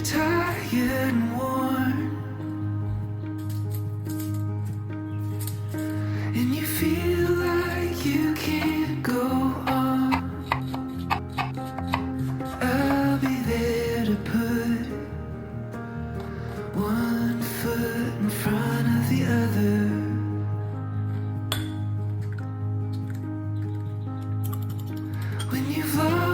tired and worn, and you feel like you can't go on, I'll be there to put one foot in front of the other. When you've lost